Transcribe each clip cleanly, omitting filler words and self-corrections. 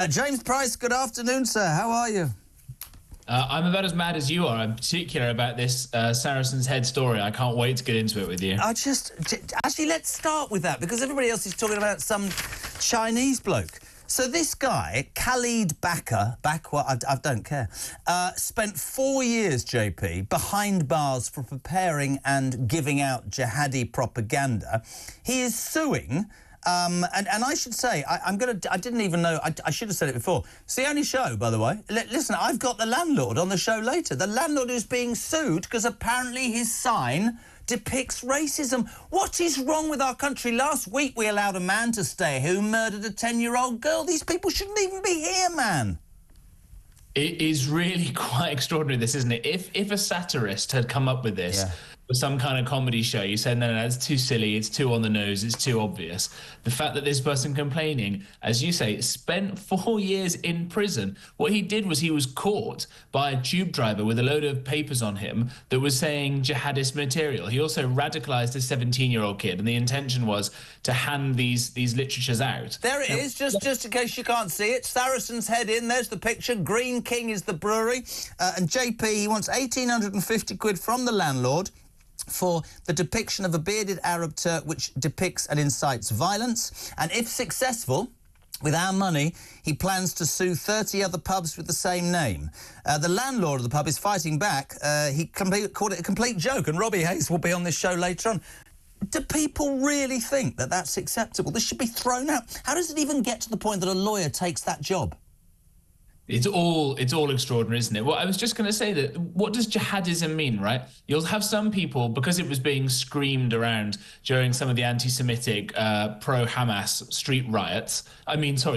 James Price, good afternoon, sir. How are you? I'm about as mad as you are, in particular about this Saracen's Head story. I can't wait to get into it with you. Actually, let's start with that, because everybody else is talking about some Chinese bloke. So this guy, Khalid Baqa, I don't care, spent 4 years, JP, behind bars for preparing and giving out jihadi propaganda. He is suing... and I should say, I didn't even know, I should have said it before. It's the only show, by the way. Listen, I've got the Landlord on the show later. The Landlord is being sued because apparently his sign depicts racism. What is wrong with our country? Last week we allowed a man to stay who murdered a 10-year-old girl. These people shouldn't even be here, man. It is really quite extraordinary, this, isn't it? If a satirist had come up with this... Yeah. For some kind of comedy show, you said, no, it's too silly, it's too on the nose, it's too obvious. The fact that this person complaining, as you say, spent 4 years in prison. What he did was he was caught by a tube driver with a load of papers on him that was saying jihadist material. He also radicalized a 17-year-old kid, and the intention was to hand these literatures out. There it is, just in case you can't see it. Saracen's Head in, there's the picture. Green King is the brewery. And JP, he wants 1,850 quid from the Landlord for the depiction of a bearded Arab Turk which depicts and incites violence. And if successful, with our money, he plans to sue 30 other pubs with the same name. The landlord of the pub is fighting back. He called it a complete joke, and Robbie Hayes will be on this show later on. Do people really think that that's acceptable? This should be thrown out. How does it even get to the point that a lawyer takes that job? It's all extraordinary, isn't it? Well, I was just going to say that, what does jihadism mean, right? You'll have some people, because it was being screamed around during some of the anti-Semitic pro-Hamas street riots,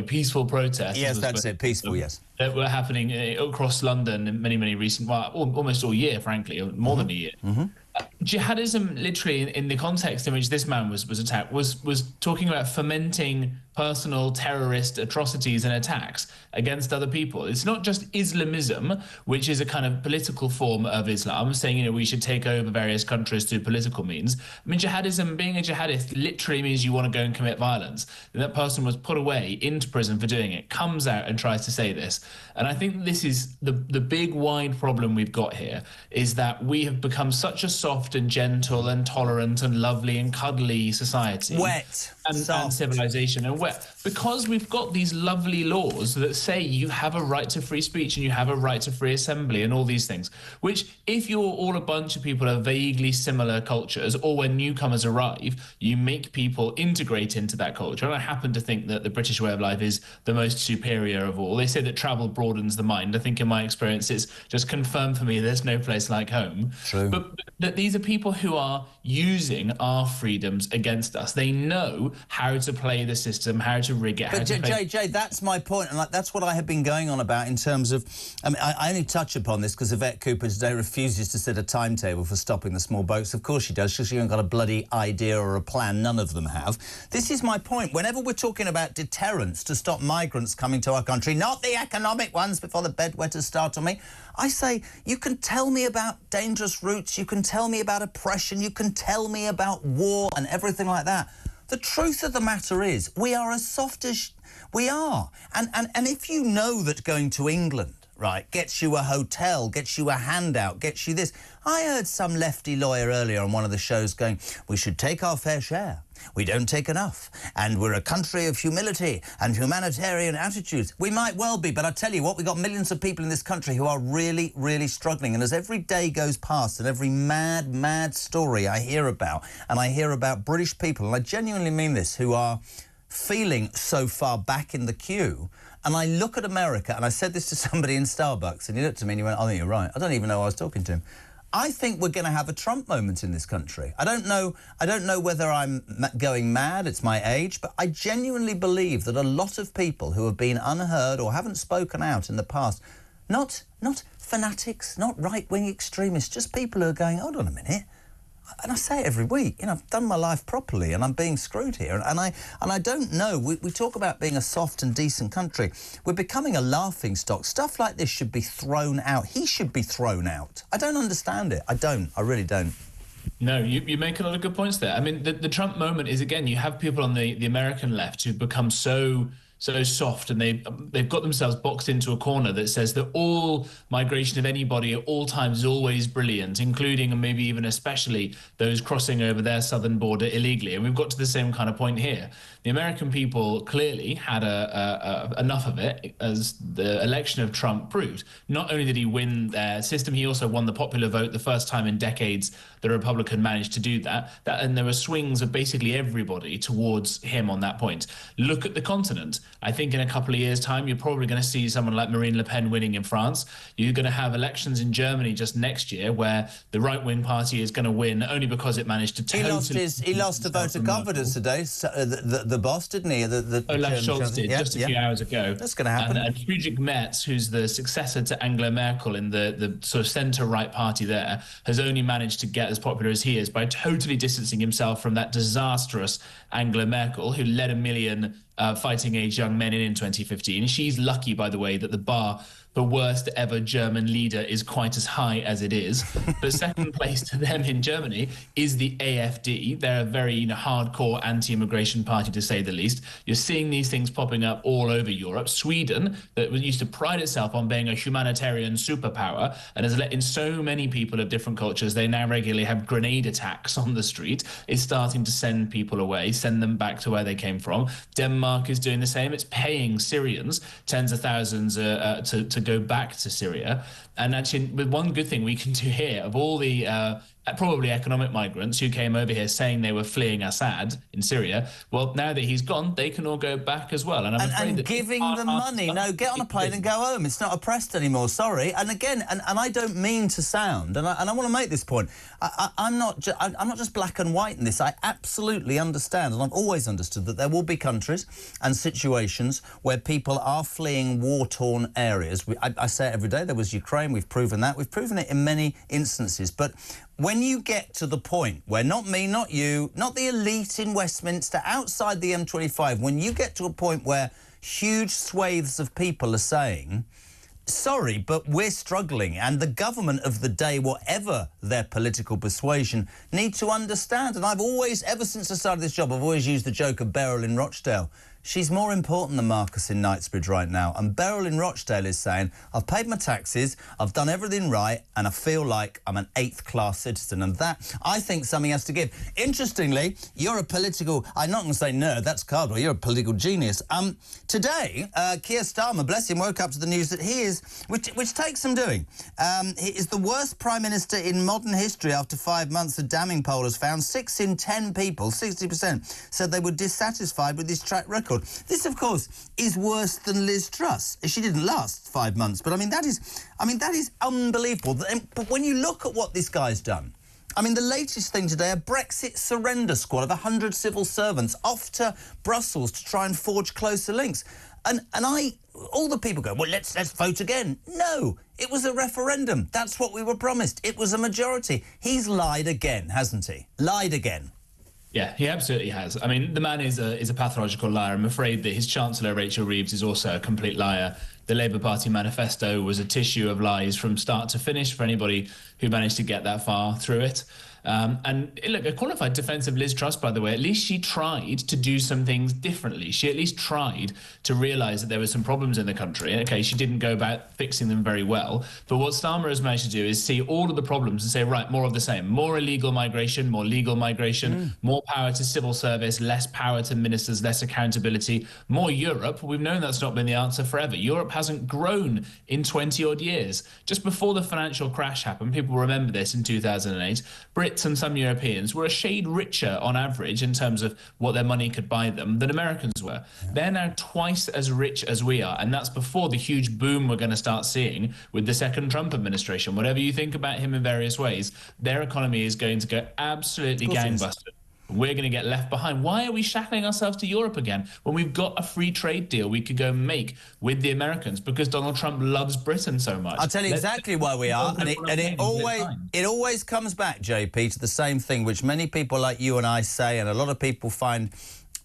peaceful protests. Yes, that's it, peaceful, yes. That were happening across London in many recent, almost all year, frankly, more than a year. Jihadism, literally, in the context in which this man was attacked, was talking about fomenting personal terrorist atrocities and attacks against other people. It's not just Islamism, which is a kind of political form of Islam, saying, we should take over various countries through political means. I mean, jihadism, being a jihadist, literally means you want to go and commit violence. And that person was put away into prison for doing it, comes out and tries to say this. And I think this is the big, wide problem we've got here, is that we have become such a soft and gentle and tolerant and lovely and cuddly society. Wet. And civilization and wet. Because we've got these lovely laws that say you have a right to free speech and you have a right to free assembly and all these things, which, if you're all a bunch of people of vaguely similar cultures, or when newcomers arrive, you make people integrate into that culture. And I happen to think that the British way of life is the most superior of all. They say that travel broadens the mind. I think in my experience it's just confirmed for me there's no place like home. True. But that these are people who are using our freedoms against us. They know how to play the system, how to rig it. But JJ, that's my point, and that's what I have been going on about in terms of. I only touch upon this because Yvette Cooper today refuses to set a timetable for stopping the small boats. Of course she does, because she hasn't got a bloody idea or a plan. None of them have. This is my point. Whenever we're talking about deterrence to stop migrants coming to our country, not the economic ones before the bedwetters start on me, I say, you can tell me about dangerous routes, you can tell me about oppression, you can tell me about war and everything like that. The truth of the matter is, we are as soft as we are. And if you know that going to England, right, gets you a hotel, gets you a handout, gets you this... I heard some lefty lawyer earlier on one of the shows going, we should take our fair share. We don't take enough. And we're a country of humility and humanitarian attitudes. We might well be, but I tell you what, we've got millions of people in this country who are really, really struggling. And as every day goes past and every mad story I hear about, and I hear about British people, and I genuinely mean this, who are feeling so far back in the queue, and I look at America, and I said this to somebody in Starbucks, and he looked at me and he went, I think you're right. I don't even know I was talking to him. I think we're going to have a Trump moment in this country. I don't know whether I'm going mad, it's my age, but I genuinely believe that a lot of people who have been unheard or haven't spoken out in the past, not fanatics, not right-wing extremists, just people who are going, hold on a minute, and I say it every week, I've done my life properly and I'm being screwed here. And I don't know, we talk about being a soft and decent country. We're becoming a laughing stock. Stuff like this should be thrown out. He should be thrown out. I don't understand it. I really don't. No, you make a lot of good points there. I mean, the Trump moment is, again, you have people on the American left who've become so so soft, and they've got themselves boxed into a corner that says that all migration of anybody at all times is always brilliant, including and maybe even especially those crossing over their southern border illegally. And we've got to the same kind of point here. The American people clearly had enough of it, as the election of Trump proved. Not only did he win their system, he also won the popular vote, the first time in decades the Republican managed to do that. And there were swings of basically everybody towards him on that point. Look at the continent. I think in a couple of years' time, you're probably going to see someone like Marine Le Pen winning in France. You're going to have elections in Germany just next year where the right-wing party is going to win only because it managed to totally... He lost a vote of confidence today, the boss, didn't he? Olaf Scholz did, just a few hours ago. That's going to happen. And Friedrich Merz, who's the successor to Angela Merkel in the sort of centre-right party there, has only managed to get as popular as he is by totally distancing himself from that disastrous Angela Merkel, who led 1 million fighting-age young men in 2015. She's lucky, by the way, that the bar for worst ever German leader is quite as high as it is. But second place to them in Germany is the AfD. They're a very hardcore anti-immigration party, to say the least. You're seeing these things popping up all over Europe. Sweden, that used to pride itself on being a humanitarian superpower and has let in so many people of different cultures, they now regularly have grenade attacks on the street, is starting to send people away, send them back to where they came from. Denmark is doing the same. It's paying Syrians tens of thousands to go back to Syria. And actually, with one good thing we can do here, of all the probably economic migrants who came over here saying they were fleeing Assad in Syria, well, now that he's gone, they can all go back as well. And I'm afraid that giving them money. No, get on a plane and go home. It's not oppressed anymore. Sorry. And again, and I don't mean to sound, and I want to make this point. I'm not just black and white in this. I absolutely understand, and I've always understood that there will be countries and situations where people are fleeing war-torn areas. I say it every day. There was Ukraine. We've proven that. We've proven it in many instances. But when you get to the point where not me, not you, not the elite in Westminster, outside the M25, when you get to a point where huge swathes of people are saying, sorry, but we're struggling, and the government of the day, whatever their political persuasion, need to understand. And I've always, ever since I started this job, I've always used the joke of Beryl in Rochdale. She's more important than Marcus in Knightsbridge right now. And Beryl in Rochdale is saying, I've paid my taxes, I've done everything right, and I feel like I'm an 8th-class citizen. And that, I think, something has to give. Interestingly, you're a political... I'm not going to say nerd, that's Cardwell. You're a political genius. Today, Keir Starmer, bless him, woke up to the news that he is... Which takes some doing. He is the worst Prime Minister in modern history after 5 months. The damning poll has found 6 in 10 people, 60%, said they were dissatisfied with his track record. This, of course, is worse than Liz Truss. She didn't last 5 months, but I mean that is unbelievable. But when you look at what this guy's done, I mean, the latest thing today, a Brexit surrender squad of 100 civil servants off to Brussels to try and forge closer links. And all the people go, well, let's vote again. No, it was a referendum. That's what we were promised. It was a majority. He's lied again, hasn't he? Lied again. Yeah, he absolutely has. I mean, the man is a pathological liar. I'm afraid that his Chancellor, Rachel Reeves, is also a complete liar. The Labour Party manifesto was a tissue of lies from start to finish for anybody who managed to get that far through it. And look, a qualified defence of Liz Truss, by the way, at least she tried to do some things differently. She at least tried to realise that there were some problems in the country. Okay, she didn't go about fixing them very well. But what Starmer has managed to do is see all of the problems and say, right, more of the same. More illegal migration, more legal migration, more power to civil service, less power to ministers, less accountability, more Europe. We've known that's not been the answer forever. Europe hasn't grown in 20-odd years. Just before the financial crash happened, people remember this in 2008, Brits and some Europeans were a shade richer on average in terms of what their money could buy them than Americans were. They're now twice as rich as we are, and that's before the huge boom we're going to start seeing with the second Trump administration. Whatever you think about him in various ways, their economy is going to go absolutely gangbusters. We're going to get left behind. Why are we shackling ourselves to Europe again when we've got a free trade deal we could go make with the Americans because Donald Trump loves Britain so much? I'll tell you exactly why we are, and it always comes back, JP, to the same thing, which many people like you and I say, and a lot of people find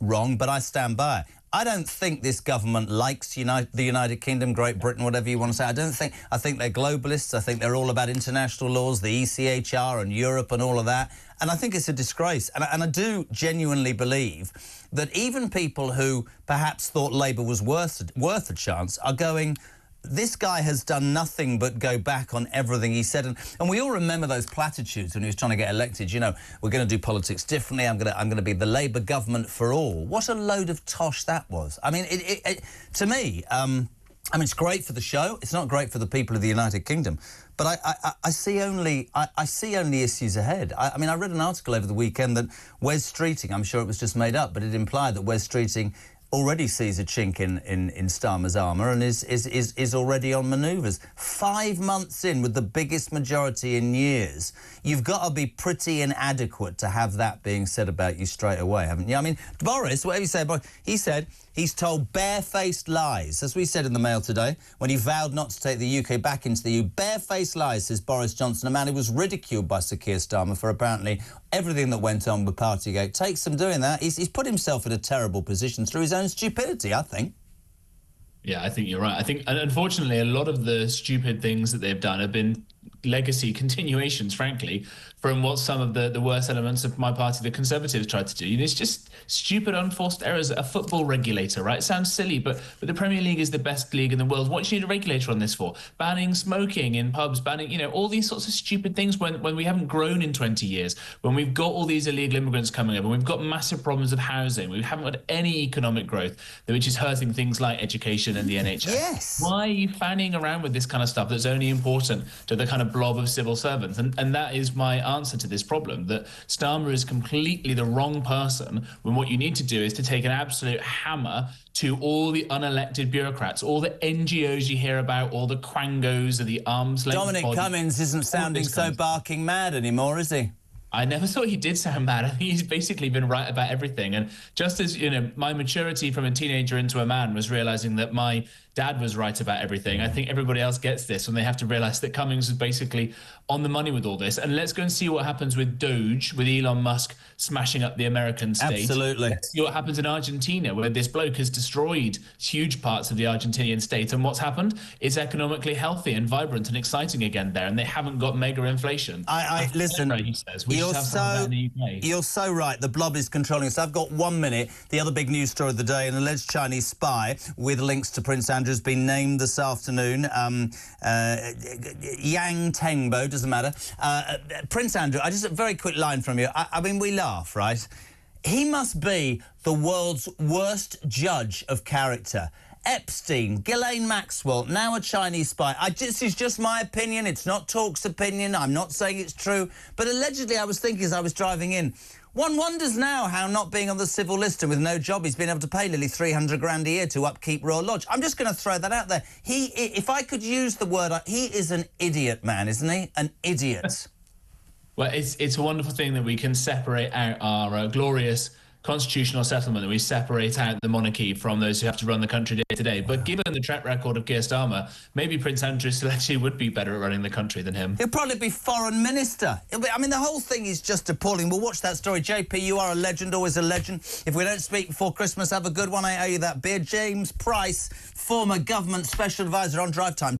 wrong, but I stand by it. I don't think this government likes the United Kingdom, Great Britain, whatever you want to say. I think they're globalists. I think they're all about international laws, the ECHR and Europe and all of that. And I think it's a disgrace. And I do genuinely believe that even people who perhaps thought Labour was worth a chance are going, this guy has done nothing but go back on everything he said. And we all remember those platitudes when he was trying to get elected. You know, we're going to do politics differently. I'm going to be the Labour government for all. What a load of tosh that was. I mean, to me, I mean, it's great for the show. It's not great for the people of the United Kingdom. But I see only issues ahead. I mean, I read an article over the weekend that Wes Streeting, I'm sure it was just made up, but it implied that Wes Streeting already sees a chink in Starmer's armour and is already on manoeuvres. 5 months in with the biggest majority in years. You've got to be pretty inadequate to have that being said about you straight away, haven't you? I mean, Boris, whatever you say about, he said he's told barefaced lies, as we said in the Mail today, when he vowed not to take the UK back into the EU. Barefaced lies, says Boris Johnson, a man who was ridiculed by Sir Keir Starmer for apparently everything that went on with Partygate. Takes some doing that. He's put himself in a terrible position through his own stupidity, I think. Yeah, I think you're right. I think, and unfortunately, a lot of the stupid things that they've done have been legacy continuations, frankly, from what some of the worst elements of my party, the Conservatives, tried to do. You know, it's just stupid, unforced errors. A football regulator, right? It sounds silly, but the Premier League is the best league in the world. What do you need a regulator on this for? Banning smoking in pubs, banning, you know, all these sorts of stupid things when we haven't grown in 20 years, when we've got all these illegal immigrants coming over, we've got massive problems of housing, we haven't got any economic growth, which is hurting things like education and the NHS. Yes. Why are you fanning around with this kind of stuff that's only important to the kind of blob of civil servants? And that is my answer to this problem, that Starmer is completely the wrong person when what you need to do is to take an absolute hammer to all the unelected bureaucrats, all the NGOs you hear about, all the quangos of the arms length Dominic bodies. Cummings isn't sounding so barking mad anymore, is he? I never thought he did sound mad. I think he's basically been right about everything. And just as, you know, my maturity from a teenager into a man was realizing that my dad was right about everything, I think everybody else gets this when they have to realize that Cummings is basically on the money with all this. And let's go and see what happens with Doge, with Elon Musk smashing up the American state. Absolutely. Let's see what happens in Argentina, where this bloke has destroyed huge parts of the Argentinian state. And what's happened? It's economically healthy and vibrant and exciting again there, and they haven't got mega inflation. Listen, he says. We just have some of that in the UK. You're so right. The blob is controlling us. I've got 1 minute. The other big news story of the day, an alleged Chinese spy with links to Prince Andrew has been named this afternoon. Yang Tengbo, doesn't matter. Prince Andrew, just a very quick line from you. I mean, we laugh, right? He must be the world's worst judge of character. Epstein, Ghislaine Maxwell, now a Chinese spy. This is just my opinion. It's not Talk's opinion. I'm not saying it's true. But allegedly, I was thinking as I was driving in, one wonders now how, not being on the civil list and with no job, he's been able to pay nearly 300 grand a year to upkeep Royal Lodge. I'm just going to throw that out there. If I could use the word, he is an idiot, man, isn't he? An idiot. Well, it's a wonderful thing that we can separate out our glorious constitutional settlement, that we separate out the monarchy from those who have to run the country day to day. But given the track record of Keir Starmer, maybe Prince Andrew still actually would be better at running the country than him. He'll probably be foreign minister. I mean, the whole thing is just appalling. We'll watch that story. JP, you are a legend, always a legend. If we don't speak before Christmas, have a good one. I owe you that beer. James Price, former government special advisor on Drive Time.